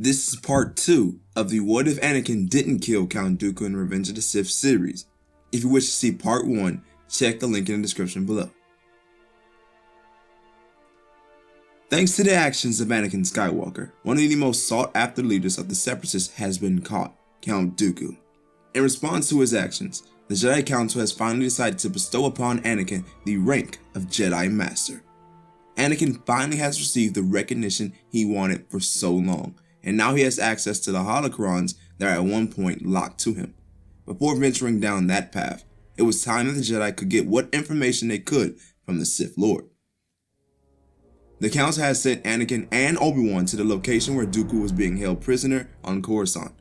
This is part 2 of the What If Anakin Didn't Kill Count Dooku in Revenge of the Sith series. If you wish to see part 1, check the link in the description below. Thanks to the actions of Anakin Skywalker, one of the most sought after leaders of the Separatists has been caught, Count Dooku. In response to his actions, the Jedi Council has finally decided to bestow upon Anakin the rank of Jedi Master. Anakin finally has received the recognition he wanted for so long, and now he has access to the holocrons that are at one point locked to him. Before venturing down that path, it was time that the Jedi could get what information they could from the Sith Lord. The Council has sent Anakin and Obi-Wan to the location where Dooku was being held prisoner on Coruscant.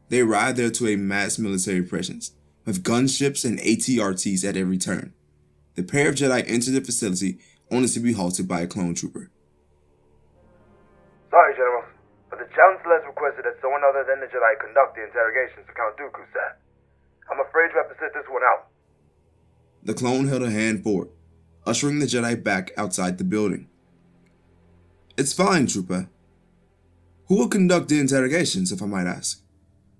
They arrived there to a mass military presence, with gunships and AT-RTs at every turn. The pair of Jedi entered the facility only to be halted by a clone trooper. Sorry, General, but the Chancellor has requested that someone other than the Jedi conduct the interrogations of Count Dooku, sir. I'm afraid you have to sit this one out. The clone held a hand forward, ushering the Jedi back outside the building. It's fine, Trooper. Who will conduct the interrogations, if I might ask?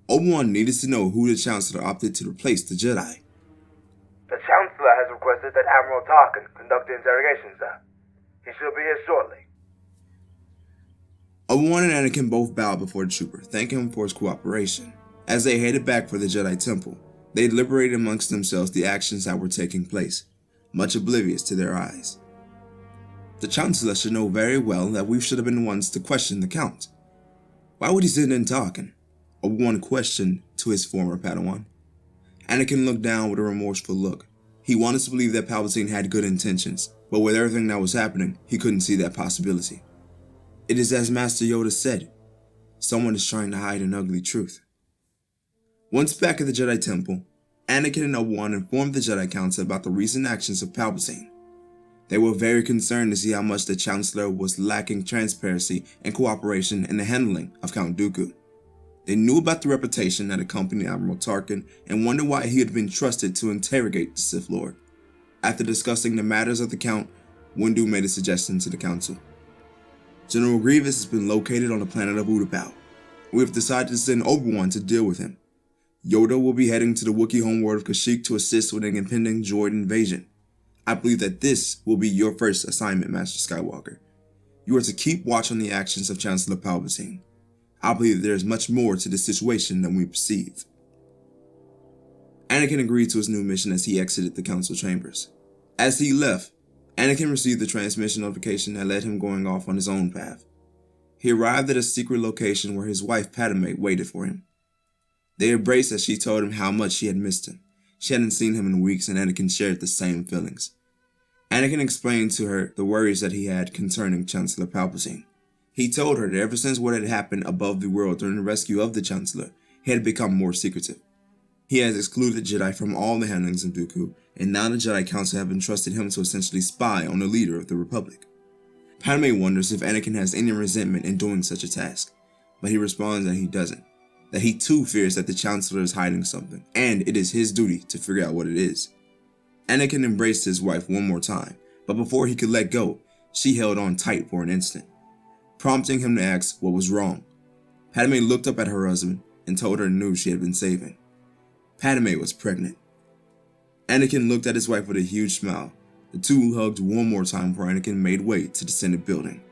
Obi-Wan needed to know who the Chancellor opted to replace the Jedi. The Chancellor has requested that Admiral Tarkin conduct the interrogations, sir. He should be here shortly. Obi-Wan and Anakin both bowed before the trooper, thanking him for his cooperation. As they headed back for the Jedi Temple, they deliberated amongst themselves the actions that were taking place, much oblivious to their eyes. The Chancellor should know very well that we should have been the ones to question the Count. Why would he send in Tarkin? Obi-Wan questioned to his former Padawan. Anakin looked down with a remorseful look. He wanted to believe that Palpatine had good intentions, but with everything that was happening, he couldn't see that possibility. It is as Master Yoda said, someone is trying to hide an ugly truth. Once back at the Jedi Temple, Anakin and Obi-Wan informed the Jedi Council about the recent actions of Palpatine. They were very concerned to see how much the Chancellor was lacking transparency and cooperation in the handling of Count Dooku. They knew about the reputation that accompanied Admiral Tarkin and wondered why he had been trusted to interrogate the Sith Lord. After discussing the matters of the Count, Windu made a suggestion to the Council. General Grievous has been located on the planet of Utapau. We have decided to send Obi-Wan to deal with him. Yoda will be heading to the Wookiee homeworld of Kashyyyk to assist with an impending droid invasion. I believe that this will be your first assignment, Master Skywalker. You are to keep watch on the actions of Chancellor Palpatine. I believe that there is much more to this situation than we perceive. Anakin agreed to his new mission as he exited the council chambers. As he left, Anakin received the transmission notification that led him going off on his own path. He arrived at a secret location where his wife Padme waited for him. They embraced as she told him how much she had missed him. She hadn't seen him in weeks, and Anakin shared the same feelings. Anakin explained to her the worries that he had concerning Chancellor Palpatine. He told her that ever since what had happened above the world during the rescue of the Chancellor, he had become more secretive. He has excluded the Jedi from all the handlings of Dooku, and now the Jedi Council have entrusted him to essentially spy on the leader of the Republic. Padme wonders if Anakin has any resentment in doing such a task, but he responds that he doesn't. That he too fears that the Chancellor is hiding something, and it is his duty to figure out what it is. Anakin embraced his wife one more time, but before he could let go, she held on tight for an instant, prompting him to ask what was wrong. Padme looked up at her husband and told her the news she had been saving. Padme was pregnant. Anakin looked at his wife with a huge smile. The two hugged one more time before Anakin made way to the Senate building.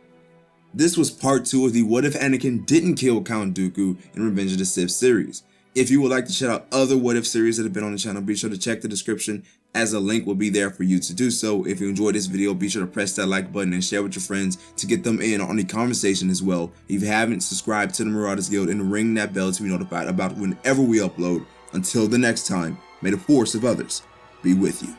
This was part 2 of the What If Anakin Didn't Kill Count Dooku in Revenge of the Sith series. If you would like to check out other What If series that have been on the channel, be sure to check the description as a link will be there for you to do so. If you enjoyed this video, be sure to press that like button and share with your friends to get them in on the conversation as well. If you haven't, subscribe to the Marauders Guild and ring that bell to be notified about whenever we upload. Until the next time, may the force of others be with you.